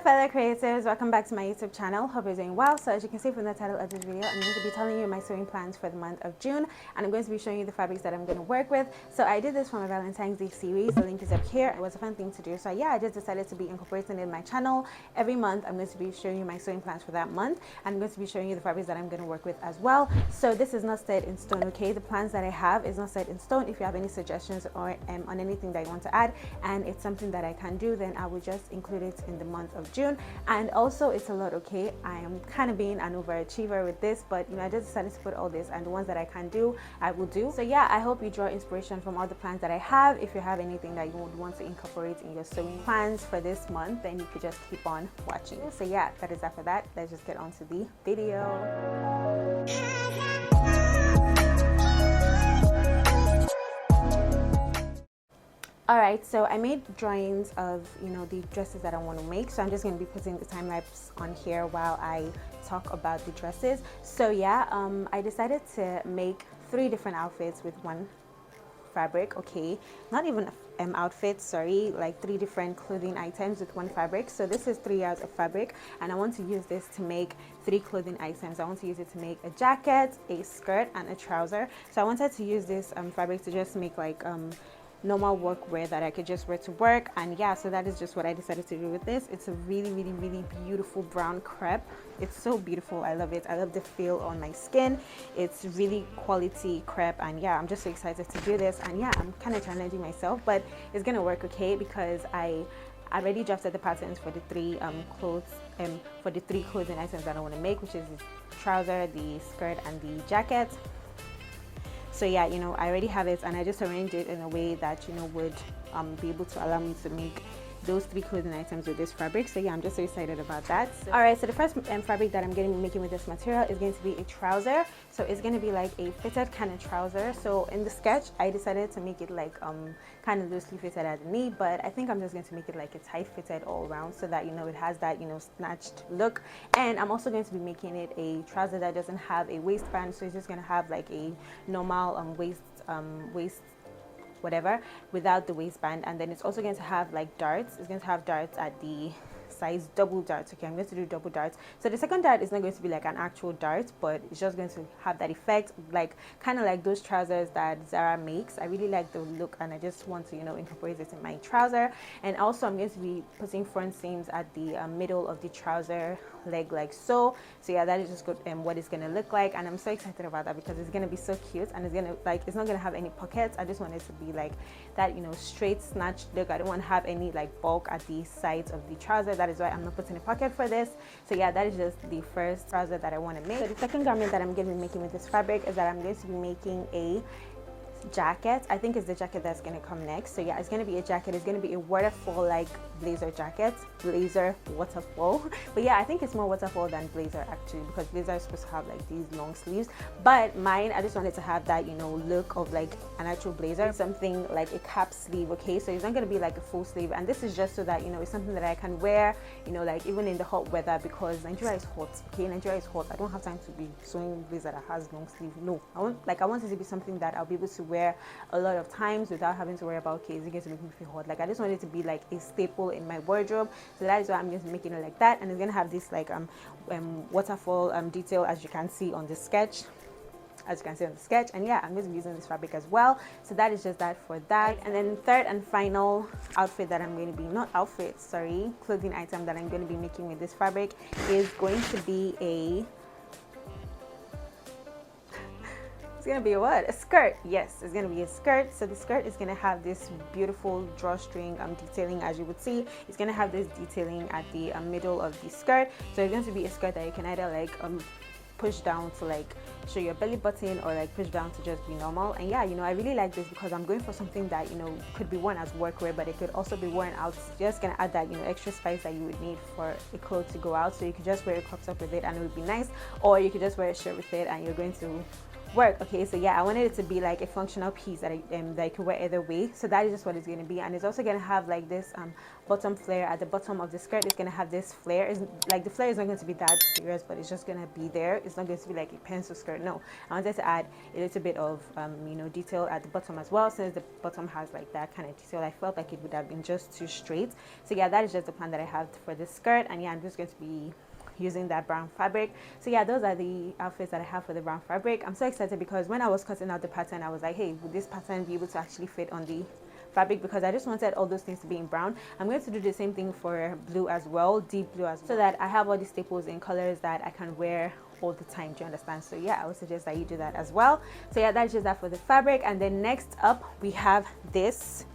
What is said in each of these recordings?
Hello fellow creatives, welcome back to my YouTube channel. Hope you're doing well. So as you can see from the title of this video, I'm going to be telling you my sewing plans for the month of June, and I'm going to be showing you the fabrics that I'm going to work with. So I did this for my Valentine's Day series. The link is up here. It was a fun thing to do. So yeah, I just decided to be incorporating it in my channel. Every month I'm going to be showing you my sewing plans for that month, and I'm going to be showing you the fabrics that I'm going to work with as well. So this is not set in stone, okay? The plans that I have is not set in stone. If you have any suggestions or on anything that you want to add and it's something that I can do, then I will just include it in the month of June. And also it's a lot, okay? I am kind of being an overachiever with this, but I just decided to put all this, and the ones that I can do I will do. So yeah, I hope you draw inspiration from all the plans that I have. If you have anything that you would want to incorporate in your sewing plans for this month, then you could just keep on watching. So yeah, that is that for that. Let's just get on to the video. Alright, so I made drawings of the dresses that I want to make, so I'm just going to be putting the time lapse on here while I talk about the dresses. So yeah, I decided to make 3 different outfits with one fabric, okay? Not even outfits, sorry, like 3 different clothing items with one fabric. So this is 3 yards of fabric, and I want to use this to make 3 clothing items. I want to use it to make a jacket, a skirt, and a trouser. So I wanted to use this fabric to just make like normal workwear that I could just wear to work. And yeah, so that is just what I decided to do with this. It's a really beautiful brown crepe. It's so beautiful. I love it. I love the feel on my skin. It's really quality crepe, and yeah, I'm just so excited to do this. And yeah, I'm kind of challenging myself, but it's gonna work, okay? Because I already drafted the patterns for the 3 for the 3 clothing items that I want to make, which is the trouser, the skirt, and the jacket. So yeah, I already have it, and I just arranged it in a way that would be able to allow me to make those 3 clothing items with this fabric. So yeah, I'm just so excited about that. All right, so the first fabric that I'm going to be making with this material is going to be a trouser. So it's going to be like a fitted kind of trouser. So in the sketch, I decided to make it like kind of loosely fitted at the knee, but I think I'm just going to make it like a tight fitted all around, so that it has that snatched look. And I'm also going to be making it a trouser that doesn't have a waistband, so it's just going to have like a normal waist whatever without the waistband. And then it's also going to have like darts. It's going to have darts at the size, double darts, okay? I'm going to do double darts. So the second dart is not going to be like an actual dart, but it's just going to have that effect, like kind of like those trousers that Zara makes. I really like the look, and I just want to incorporate it in my trouser. And also I'm going to be putting front seams at the middle of the trouser leg, like so. So yeah, that is just good what it's going to look like, and I'm so excited about that because it's going to be so cute, and it's going to it's not going to have any pockets. I just want it to be like that straight snatched look. I don't want to have any like bulk at the sides of the trouser. That is why I'm not putting a pocket for this. So yeah, that is just the first trouser that I want to make. So the second garment that I'm going to be making with this fabric is that I'm going to be making a jacket. I think it's the jacket that's going to come next. So yeah, it's going to be a jacket. It's going to be a waterfall like blazer jacket, blazer waterfall. But yeah, I think it's more waterfall than blazer actually, because blazer is supposed to have like these long sleeves, but mine, I just wanted to have that look of like an actual blazer, something like a cap sleeve, okay? So it's not going to be like a full sleeve, and this is just so that it's something that I can wear like even in the hot weather, because Nigeria is hot, okay? Nigeria is hot. I don't have time to be sewing blazer that has long sleeve. No, I want it to be something that I'll be able to wear a lot of times without having to worry about, okay, is it going to make me feel hot? Like I just want it to be like a staple in my wardrobe. So that is why I'm just making it like that, and it's going to have this like waterfall detail, as you can see on the sketch. And yeah, I'm going to be using this fabric as well. So that is just that for that. And then third and final outfit that I'm going to be, not outfit, sorry, clothing item that I'm going to be making with this fabric is going to be it's going to be a what? A skirt. Yes, it's going to be a skirt. So the skirt is going to have this beautiful drawstring detailing, as you would see. It's going to have this detailing at the middle of the skirt. So it's going to be a skirt that you can either like push down to like show your belly button, or like push down to just be normal. And yeah, I really like this because I'm going for something that could be worn as workwear, but it could also be worn out. It's just gonna add that extra spice that you would need for a clothes to go out. So you could just wear a crop top with it and it would be nice, or you could just wear a shirt with it and you're going to work. Okay, so yeah, I wanted it to be like a functional piece that I could wear either way. So that is just what it's going to be. And it's also going to have like this bottom flare at the bottom of the skirt. It's going to have this flare. It's like the flare is not going to be that serious, but it's just going to be there. It's not going to be like a pencil skirt. No, I wanted to add a little bit of you know, detail at the bottom as well. Since the bottom has like that kind of detail, I felt like it would have been just too straight. So yeah, that is just the plan that I have for this skirt. And yeah, I'm just going to be using that brown fabric. So yeah, those are the outfits that I have for the brown fabric. I'm so excited because when I was cutting out the pattern, I was like, hey, would this pattern be able to actually fit on the fabric, because I just wanted all those things to be in brown. I'm going to do the same thing for blue as well, deep blue as well, so that I have all these staples in colors that I can wear all the time. Do you understand? So yeah, I would suggest that you do that as well. So yeah, that's just that for the fabric. And then next up we have this.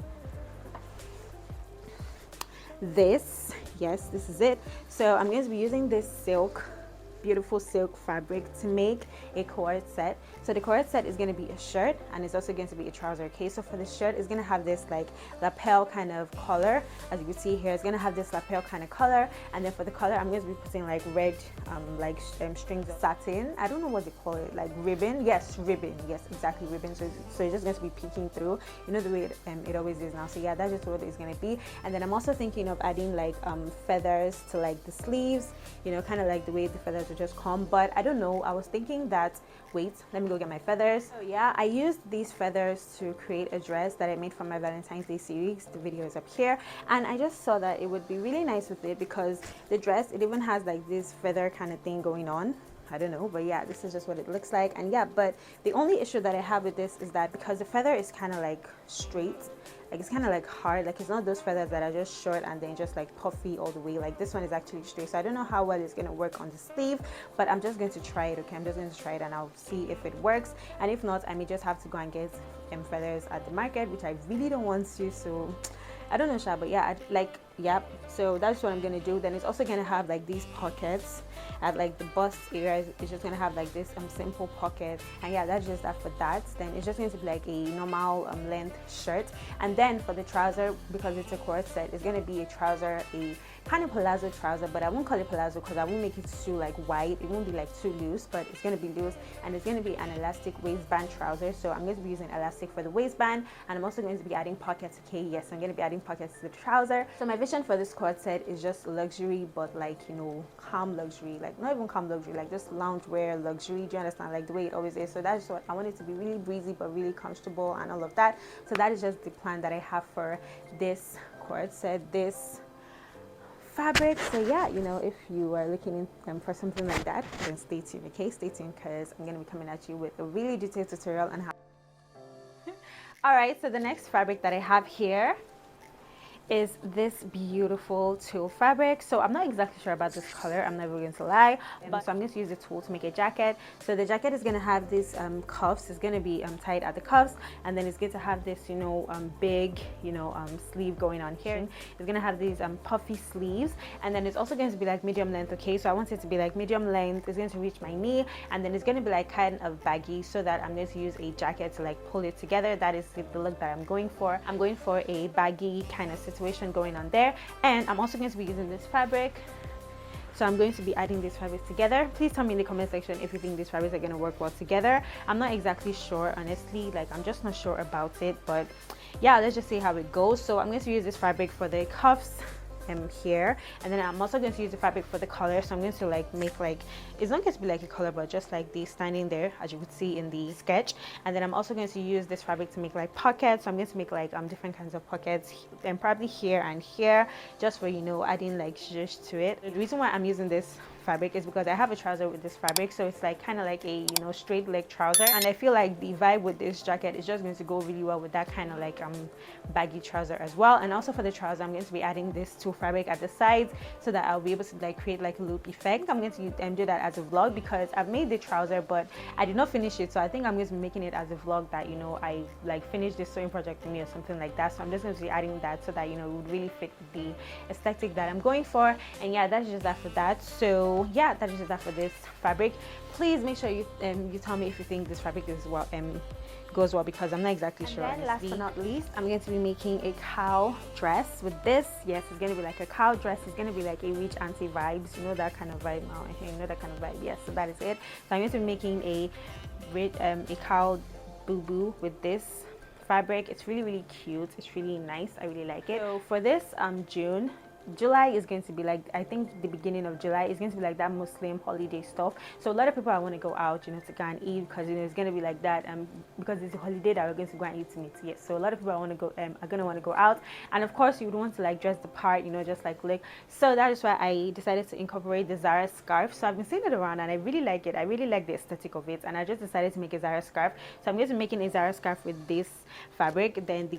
Yes, this is it. So I'm going to be using this beautiful silk fabric to make a corset. So the corset is going to be a shirt, and it's also going to be a trouser. Okay, so for the shirt, it's going to have this like lapel kind of color. As you can see here, it's going to have this lapel kind of color. And then for the color, I'm going to be putting like red strings of satin. I don't know what they call it, like ribbon. Yes, ribbon. Yes, exactly, ribbon. So it's just going to be peeking through, you know, the way it always is now. So yeah, that's just what it's going to be. And then I'm also thinking of adding like feathers to like the sleeves, you know, kind of like the way the feathers would just come. But I don't know, I was thinking that, wait, let me go get my feathers. So yeah, I used these feathers to create a dress that I made for my Valentine's Day series. The video is up here, and I just saw that it would be really nice with it because the dress, it even has like this feather kind of thing going on. I don't know, but yeah, this is just what it looks like. And yeah, but the only issue that I have with this is that because the feather is kind of like straight, like it's kind of like hard, like it's not those feathers that are just short and then just like puffy all the way. Like this one is actually straight, so I don't know how well it's going to work on the sleeve, but I'm just going to try it. Okay, I'm just going to try it and I'll see if it works, and if not, I may just have to go and get feathers at the market, which I really don't want to. So I don't know, Sha, but yeah, yep. So that's what I'm gonna do. Then it's also gonna have like these pockets at like the bust area. It's just gonna have like this simple pocket, and yeah, that's just that for that. Then it's just going to be like a normal length shirt. And then for the trouser, because it's a corset, it's gonna be a trouser, a kind of palazzo trouser, but I won't call it palazzo because I won't make it too like wide. It won't be like too loose, but it's going to be loose, and it's going to be an elastic waistband trouser. So I'm going to be using elastic for the waistband, and I'm also going to be adding pockets. Okay, yes, I'm going to be adding pockets to the trouser. So my vision for this corset is just luxury, but like, you know, calm luxury, like not even calm luxury, like just loungewear luxury. Do you understand? Like the way it always is. So that's what I want it to be, really breezy but really comfortable and all of that. So that is just the plan that I have for this corset, this fabric. So yeah, you know, if you are looking for something like that, then stay tuned. Okay, stay tuned, because I'm going to be coming at you with a really detailed tutorial on how. All right, so the next fabric that I have here is this beautiful tulle fabric. So I'm not exactly sure about this color, I'm never going to lie, but so I'm going to use the tulle to make a jacket. So the jacket is going to have these cuffs. It's going to be tied at the cuffs, and then it's going to have this, you know, big, you know, sleeve going on here. It's going to have these puffy sleeves, and then it's also going to be like medium length. Okay, so I want it to be like medium length. It's going to reach my knee, and then it's going to be like kind of baggy, so that I'm going to use a jacket to like pull it together. That is the look that I'm going for. I'm going for a baggy kind of situation going on there. And I'm also going to be using this fabric, so I'm going to be adding these fabrics together. Please tell me in the comment section if you think these fabrics are going to work well together. I'm not exactly sure, honestly, like I'm just not sure about it, but yeah, let's just see how it goes. So I'm going to use this fabric for the cuffs here, and then I'm also going to use the fabric for the collar. So I'm going to like make like, it's not going to be like a collar, but just like the standing there, as you would see in the sketch. And then I'm also going to use this fabric to make like pockets. So I'm going to make like different kinds of pockets, and probably here and here, just for, you know, adding like zhuzh to it. The reason why I'm using this fabric is because I have a trouser with this fabric, so it's like kind of like a, you know, straight leg trouser, and I feel like the vibe with this jacket is just going to go really well with that kind of like baggy trouser as well. And also for the trouser, I'm going to be adding this tulle fabric at the sides, so that I'll be able to like create like a loop effect. I'm going to do that as a vlog, because I've made the trouser but I did not finish it, so I think I'm going to be making it as a vlog that, you know, I like finished this sewing project for me or something like that. So I'm just going to be adding that so that, you know, it would really fit the aesthetic that I'm going for. And yeah, that's just that for that. So yeah, that is just that for this fabric. Please make sure you you tell me if you think this fabric is well goes well because I'm not exactly sure. And then last but not least, I'm going to be making a cow dress with this. Yes, it's going to be like a cow dress. It's going to be like a rich auntie vibes. You know that kind of vibe now. You know that kind of vibe. Yes, so that is it. So I'm going to be making a cow boo-boo with this fabric. It's really cute. It's really nice. I really like it. So for this July is going to be like, I think the beginning of July is going to be like that Muslim holiday stuff. So a lot of people are want to go out, you know, to go and eat because, you know, it's going to be like that because it's a holiday that we're going to go and eat meat. Yes, so a lot of people are going to want to go out, and of course you would want to like dress the part, you know, just like look. So that is why I decided to incorporate the Zara scarf. So I've been seeing it around and I really like it. I really like the aesthetic of it, and I just decided to make a Zara scarf. So I'm going to be making a Zara scarf with this fabric. Then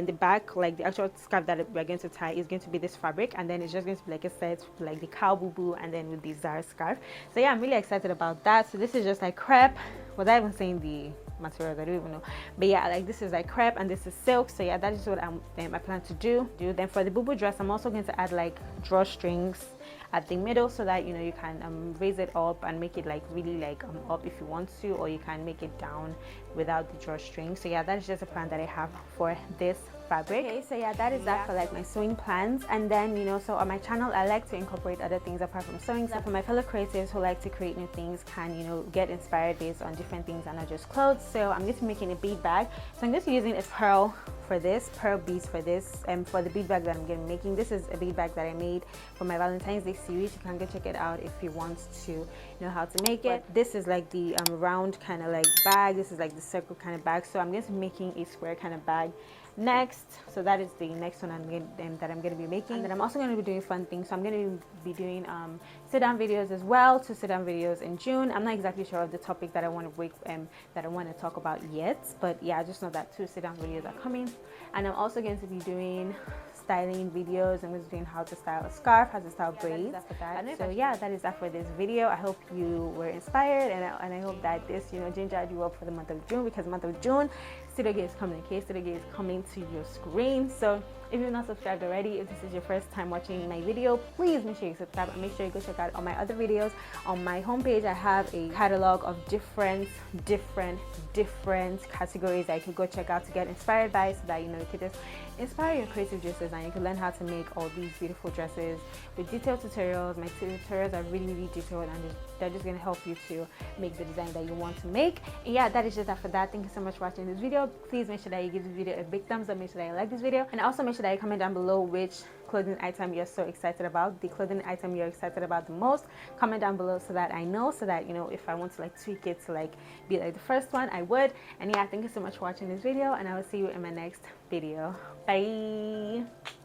the back, like the actual scarf that we're going to tie, is going to be this fabric, and then it's just going to be like a set like the cow boo-boo and then with the Zara scarf. So yeah, I'm really excited about that. So this is just like crepe. Was I even saying the materials? I don't even know, but yeah, like this is like crepe and this is silk. So yeah, that is what I plan to do. Then for the boo-boo dress, I'm also going to add like drawstrings at the middle so that, you know, you can raise it up and make it like really like up if you want to, or you can make it down without the drawstring. So yeah, that is just a plan that I have for this fabric. Okay, so yeah, that is that for like my sewing plans. And then, you know, so on my channel I like to incorporate other things apart from sewing. So for my fellow creatives who like to create new things, can, you know, get inspired based on different things and not just clothes. So I'm just making a bead bag. So I'm just using a pearl for this, pearl beads for this, and for the bead bag that I'm going to be making. This is a bead bag that I made for my Valentine's Day series. You can go check it out if you want to know how to make it. But this is like the round kind of like bag. This is like the circle kind of bag. So I'm going to be making a square kind of bag next. So that is the next one that I'm going to be making. And then I'm also going to be doing fun things. So I'm going to be doing sit down videos as well, 2 sit down videos in June. I'm not exactly sure of the topic that I want to talk about yet, but yeah, I just know that 2 sit down videos are coming. And I'm also going to be doing styling videos. I'm just doing how to style a scarf, how to style braids. So yeah, that is that for this video. I hope you were inspired, and I hope that this, you know, gingered you up for the month of June, because the month of June, Studio Gate is coming. Okay, Studio Gate is coming to your screen. So if you're not subscribed already, if this is your first time watching my video, please make sure you subscribe and make sure you go check out all my other videos. On my homepage, I have a catalog of different categories that you could go check out to get inspired by, so that, you know, you could just inspire your creative juices and you can learn how to make all these beautiful dresses with detailed tutorials. My tutorials are really detailed, and they're just going to help you to make the design that you want to make. And yeah, that is just that for that. Thank you so much for watching this video. Please make sure that you give this video a big thumbs up. Make sure that you like this video, and also make sure that you comment down below which clothing item you're so excited about, the clothing item you're excited about the most. Comment down below so that I know, so that, you know, if I want to like tweak it to like be like the first one, I would. And yeah, thank you so much for watching this video, and I will see you in my next video. Bye.